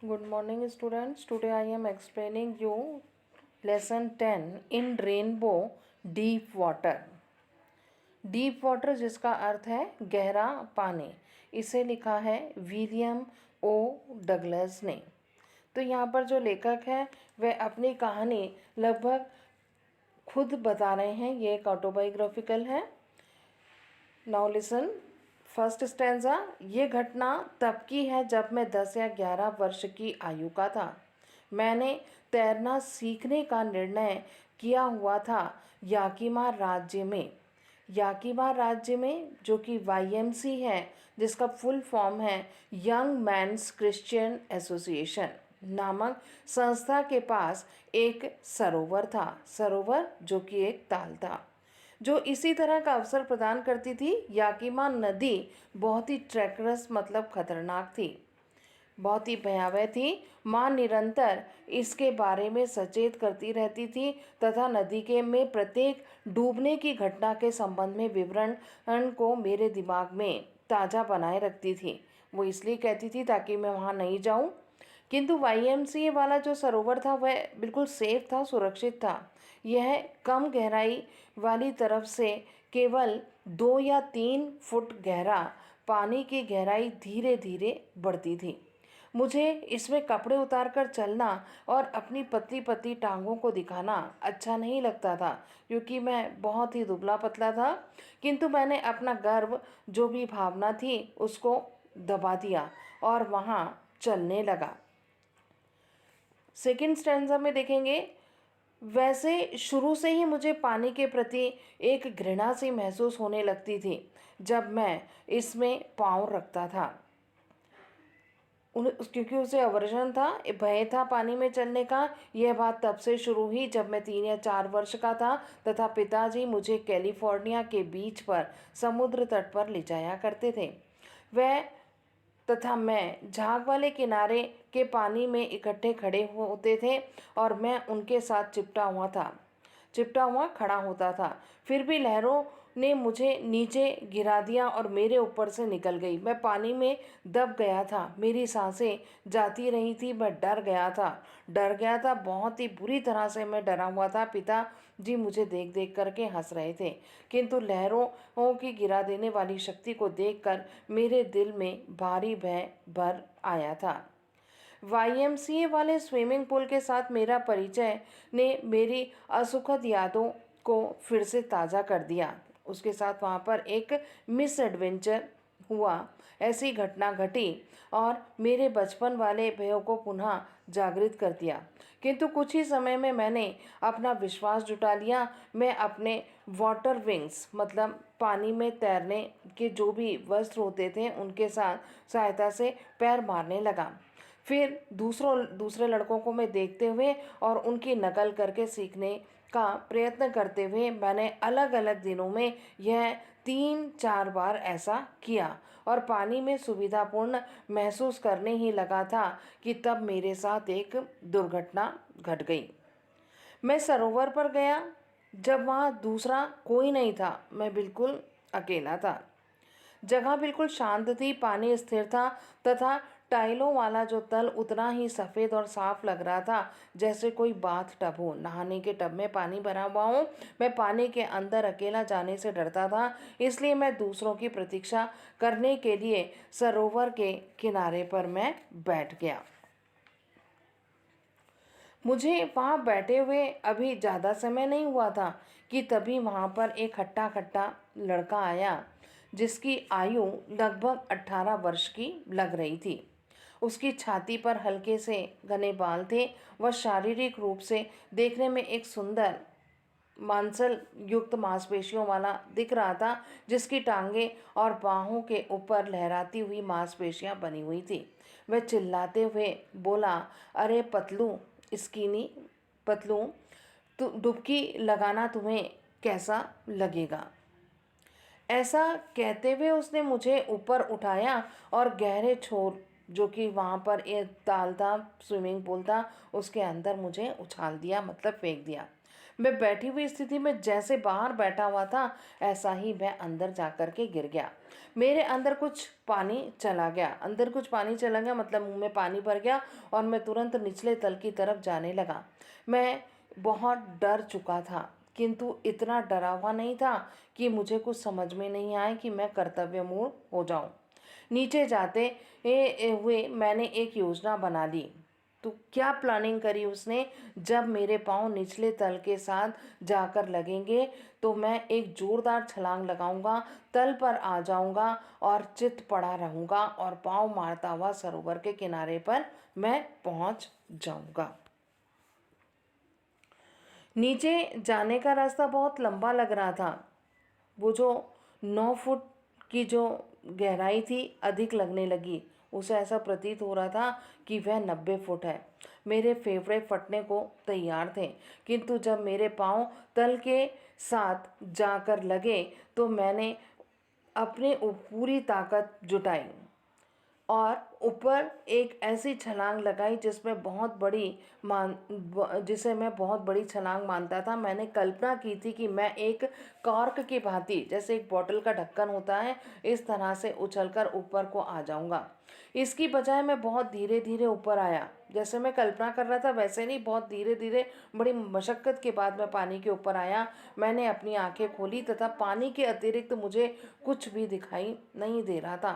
Good morning, students. Today I am explaining you lesson 10 in rainbow deep water. Deep water जिसका अर्थ है गहरा पानी, इसे लिखा है विलियम ओ डगलस ने। तो यहाँ पर जो लेखक है वह अपनी कहानी लगभग खुद बता रहे हैं। ये एक ऑटोबायोग्राफिकल है। Now listen first stanza. ये घटना तब की है जब मैं 10 या 11 वर्ष की आयु का था। मैंने तैरना सीखने का निर्णय किया हुआ था याकीमा राज्य में। याकीमा राज्य में जो कि YMC है, जिसका फुल फॉर्म है यंग मैन्स क्रिश्चियन एसोसिएशन नामक संस्था के पास एक सरोवर था। सरोवर जो कि एक ताल था जो इसी तरह का अवसर प्रदान करती थी। याकीमा नदी बहुत ही ट्रैकरस मतलब खतरनाक थी, बहुत ही भयावह थी। माँ निरंतर इसके बारे में सचेत करती रहती थी तथा नदी के में प्रत्येक डूबने की घटना के संबंध में विवरण को मेरे दिमाग में ताज़ा बनाए रखती थी। वो इसलिए कहती थी ताकि मैं वहाँ नहीं जाऊँ। किंतु YMCA वाला जो सरोवर था वह बिल्कुल सेफ था, सुरक्षित था। यह कम गहराई वाली तरफ से केवल 2 या 3 फुट गहरा, पानी की गहराई धीरे धीरे बढ़ती थी। मुझे इसमें कपड़े उतारकर चलना और अपनी पतली पतली टांगों को दिखाना अच्छा नहीं लगता था, क्योंकि मैं बहुत ही दुबला पतला था। किंतु मैंने अपना गर्व, जो भी भावना थी, उसको दबा दिया और वहाँ चलने लगा। सेकंड स्टैंजा में देखेंगे, वैसे शुरू से ही मुझे पानी के प्रति एक घृणा सी महसूस होने लगती थी जब मैं इसमें पाँव रखता था। क्योंकि उसे अवर्जन था, भय था पानी में चलने का। यह बात तब से शुरू हुई जब मैं 3 या 4 वर्ष का था तथा पिताजी मुझे कैलिफोर्निया के बीच पर समुद्र तट पर ले जाया करते थे। वह तथा मैं झाग वाले किनारे के पानी में इकट्ठे खड़े होते थे और मैं उनके साथ चिपटा हुआ खड़ा होता था। फिर भी लहरों ने मुझे नीचे गिरा दिया और मेरे ऊपर से निकल गई। मैं पानी में दब गया था, मेरी सांसें जाती रही थी। मैं डर गया था, बहुत ही बुरी तरह से मैं डरा हुआ था। पिताजी मुझे देख देख करके हंस रहे थे, किंतु लहरों की गिरा देने वाली शक्ति को देखकर मेरे दिल में भारी भय भर आया था। YMCA वाले स्विमिंग पूल के साथ मेरा परिचय ने मेरी असुखद यादों को फिर से ताज़ा कर दिया। उसके साथ वहाँ पर एक मिस एडवेंचर हुआ, ऐसी घटना घटी और मेरे बचपन वाले भयों को पुनः जागृत कर दिया। किंतु कुछ ही समय में मैंने अपना विश्वास जुटा लिया। मैं अपने वाटर विंग्स मतलब पानी में तैरने के जो भी वस्त्र होते थे उनके साथ सहायता से पैर मारने लगा। फिर दूसरे लड़कों को मैं देखते हुए और उनकी नकल करके सीखने का प्रयत्न करते हुए मैंने अलग अलग दिनों में यह 3-4 बार ऐसा किया और पानी में सुविधापूर्ण महसूस करने ही लगा था कि तब मेरे साथ एक दुर्घटना घट गई। मैं सरोवर पर गया जब वहाँ दूसरा कोई नहीं था। मैं बिल्कुल अकेला था। जगह बिल्कुल शांत थी, पानी स्थिर था तथा टाइलों वाला जो तल उतना ही सफ़ेद और साफ लग रहा था जैसे कोई बाथ टब हो, नहाने के टब में पानी भरा हुआ हो। मैं पानी के अंदर अकेला जाने से डरता था, इसलिए मैं दूसरों की प्रतीक्षा करने के लिए सरोवर के किनारे पर मैं बैठ गया। मुझे वहाँ बैठे हुए अभी ज़्यादा समय नहीं हुआ था कि तभी वहाँ पर एक हट्टा खट्टा लड़का आया जिसकी आयु लगभग 18 वर्ष की लग रही थी। उसकी छाती पर हल्के से घने बाल थे। वह शारीरिक रूप से देखने में एक सुंदर मांसल युक्त मांसपेशियों वाला दिख रहा था, जिसकी टांगें और बाहों के ऊपर लहराती हुई मांसपेशियां बनी हुई थी। वह चिल्लाते हुए बोला, अरे पतलू, स्किनी पतलू, तो डुबकी लगाना तुम्हें कैसा लगेगा। ऐसा कहते हुए उसने मुझे ऊपर उठाया और गहरे छोर जो कि वहाँ पर एक ताल था, स्विमिंग पूल था, उसके अंदर मुझे उछाल दिया मतलब फेंक दिया। मैं बैठी हुई स्थिति में जैसे बाहर बैठा हुआ था, ऐसा ही मैं अंदर जा कर के गिर गया। मेरे अंदर कुछ पानी चला गया, मतलब मुंह में पानी भर गया और मैं तुरंत निचले तल की तरफ जाने लगा। मैं बहुत डर चुका था, किंतु इतना डरा हुआ नहीं था कि मुझे कुछ समझ में नहीं आए कि मैं कर्तव्यमूढ़ हो जाऊं। नीचे जाते हुए मैंने एक योजना बना ली। तो क्या प्लानिंग करी उसने, जब मेरे पाँव निचले तल के साथ जाकर लगेंगे तो मैं एक जोरदार छलांग लगाऊंगा, तल पर आ जाऊंगा और चित पड़ा रहूंगा और पाँव मारता हुआ सरोवर के किनारे पर मैं पहुंच जाऊंगा। नीचे जाने का रास्ता बहुत लंबा लग रहा था। वो जो 9 फुट की जो गहराई थी अधिक लगने लगी। उसे ऐसा प्रतीत हो रहा था कि वह 90 फुट है। मेरे फेफड़े फटने को तैयार थे, किंतु जब मेरे पाँव तल के साथ जाकर लगे तो मैंने अपनी पूरी ताकत जुटाई और ऊपर एक ऐसी छलांग लगाई जिसे मैं बहुत बड़ी छलांग मानता था। मैंने कल्पना की थी कि मैं एक कॉर्क की भांति, जैसे एक बोतल का ढक्कन होता है, इस तरह से उछलकर ऊपर को आ जाऊंगा। इसकी बजाय मैं बहुत धीरे धीरे ऊपर आया। जैसे मैं कल्पना कर रहा था वैसे नहीं, बहुत धीरे धीरे बड़ी मशक्कत के बाद मैं पानी के ऊपर आया। मैंने अपनी आंखें खोली तथा पानी के अतिरिक्त मुझे कुछ भी दिखाई नहीं दे रहा था।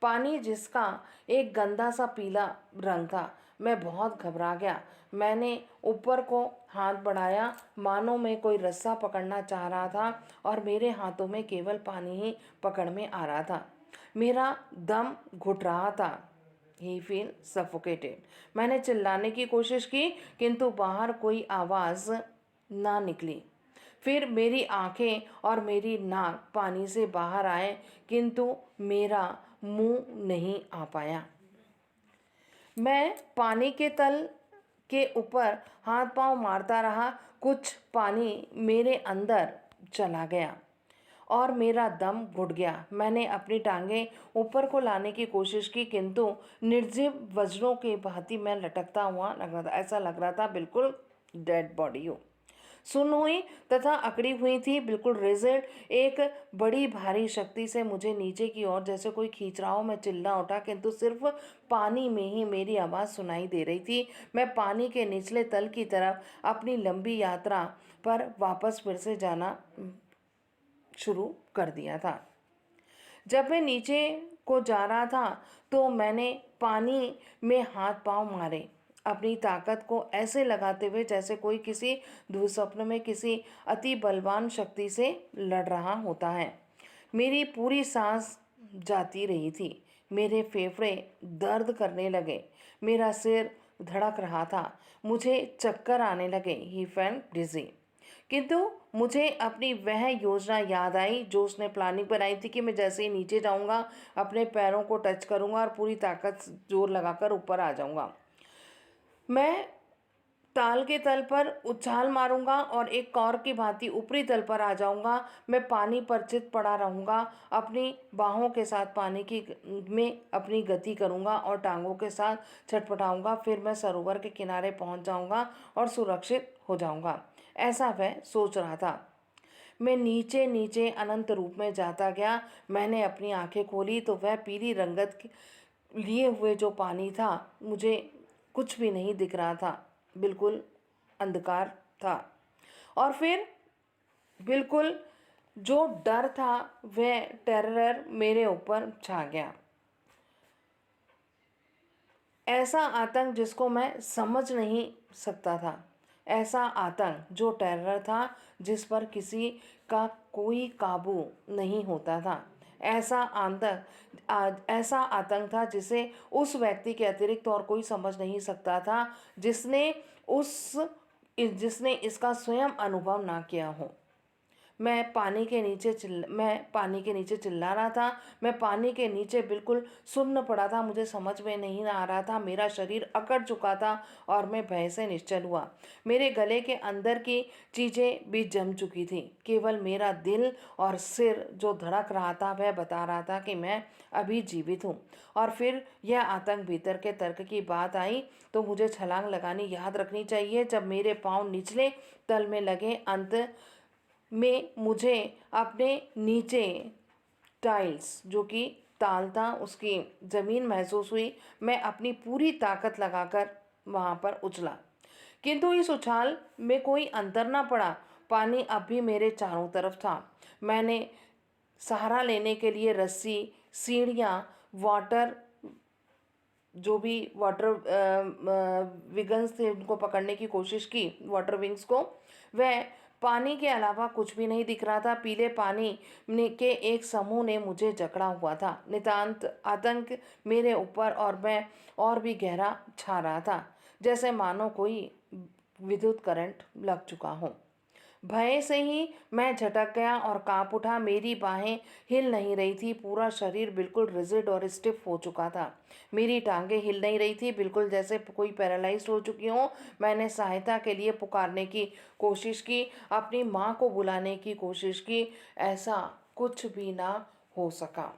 पानी जिसका एक गंदा सा पीला रंग था। मैं बहुत घबरा गया। मैंने ऊपर को हाथ बढ़ाया, मानो मैं कोई रस्सा पकड़ना चाह रहा था और मेरे हाथों में केवल पानी ही पकड़ में आ रहा था। मेरा दम घुट रहा था। ही फील सफोकेटेड। मैंने चिल्लाने की कोशिश की, किंतु बाहर कोई आवाज़ ना निकली। फिर मेरी आंखें और मेरी नाक पानी से बाहर आए, किंतु मेरा मुंह नहीं आ पाया। मैं पानी के तल के ऊपर हाथ पांव मारता रहा। कुछ पानी मेरे अंदर चला गया और मेरा दम घुट गया। मैंने अपनी टांगें ऊपर को लाने की कोशिश की, किंतु निर्जीव वज्रों के भांति मैं लटकता हुआ लग रहा था। ऐसा लग रहा था बिल्कुल डेड बॉडी हो, सुन्न हुई तथा अकड़ी हुई थी, बिल्कुल रिजिड। एक बड़ी भारी शक्ति से मुझे नीचे की ओर जैसे कोई खींच रहा हो। मैं चिल्ला उठा, किंतु सिर्फ पानी में ही मेरी आवाज़ सुनाई दे रही थी। मैं पानी के निचले तल की तरफ अपनी लंबी यात्रा पर वापस फिर से जाना शुरू कर दिया था। जब मैं नीचे को जा रहा था तो मैंने पानी में हाथ पांव मारे, अपनी ताकत को ऐसे लगाते हुए जैसे कोई किसी दुःस्वप्न में किसी अति बलवान शक्ति से लड़ रहा होता है। मेरी पूरी सांस जाती रही थी। मेरे फेफड़े दर्द करने लगे। मेरा सिर धड़क रहा था। मुझे चक्कर आने लगे। ही फेल्ट डिजी। किंतु मुझे अपनी वह योजना याद आई जो उसने प्लानिंग बनाई थी कि मैं जैसे ही नीचे जाऊंगा अपने पैरों को टच करूंगा और पूरी ताकत जोर लगाकर ऊपर आ जाऊंगा। मैं ताल के तल पर उछाल मारूंगा और एक कॉर्क की भांति ऊपरी तल पर आ जाऊंगा। मैं पानी पर चित पड़ा रहूंगा। अपनी बाहों के साथ पानी की में अपनी गति करूंगा और टांगों के साथ छटपटाऊंगा। फिर मैं सरोवर के किनारे पहुंच जाऊंगा और सुरक्षित हो जाऊंगा। ऐसा वह सोच रहा था। मैं नीचे नीचे अनंत रूप में जाता गया। मैंने अपनी आंखें खोली तो वह पीली रंगत लिए हुए जो पानी था, मुझे कुछ भी नहीं दिख रहा था। बिल्कुल अंधकार था। और फिर बिल्कुल जो डर था, वह टेरर मेरे ऊपर छा गया। ऐसा आतंक जिसको मैं समझ नहीं सकता था। ऐसा आतंक जो टेरर था जिस पर किसी का कोई काबू नहीं होता था। ऐसा आतंक था जिसे उस व्यक्ति के अतिरिक्त और कोई समझ नहीं सकता था जिसने इसका स्वयं अनुभव ना किया हो। मैं पानी के नीचे चिल्ला रहा था। मैं पानी के नीचे बिल्कुल सुन्न पड़ा था। मुझे समझ में नहीं आ रहा था। मेरा शरीर अकड़ चुका था और मैं भय से निश्चल हुआ। मेरे गले के अंदर की चीज़ें भी जम चुकी थी। केवल मेरा दिल और सिर जो धड़क रहा था वह बता रहा था कि मैं अभी जीवित हूँ। और फिर यह आतंक भीतर के तर्क की बात आई तो मुझे छलांग लगानी याद रखनी चाहिए। जब मेरे पाँव निचले तल में लगे, अंत में मुझे अपने नीचे टाइल्स जो कि ताल था उसकी ज़मीन महसूस हुई। मैं अपनी पूरी ताकत लगाकर वहाँ पर उछला, किंतु इस उछाल में कोई अंतर ना पड़ा। पानी अब भी मेरे चारों तरफ था। मैंने सहारा लेने के लिए रस्सी, सीढ़ियाँ, वाटर जो भी वाटर विगन्स थे उनको पकड़ने की कोशिश की, वाटर विंग्स को। वह पानी के अलावा कुछ भी नहीं दिख रहा था। पीले पानी के एक समूह ने मुझे जकड़ा हुआ था। नितांत आतंक मेरे ऊपर और मैं और भी गहरा छा रहा था, जैसे मानो कोई विद्युत करंट लग चुका हो। भय से ही मैं झटक गया और कांप उठा। मेरी बाहें हिल नहीं रही थी। पूरा शरीर बिल्कुल रिजिड और स्टिफ हो चुका था। मेरी टांगें हिल नहीं रही थी, बिल्कुल जैसे कोई पैरालाइज्ड हो चुकी हो। मैंने सहायता के लिए पुकारने की कोशिश की, अपनी माँ को बुलाने की कोशिश की। ऐसा कुछ भी ना हो सका।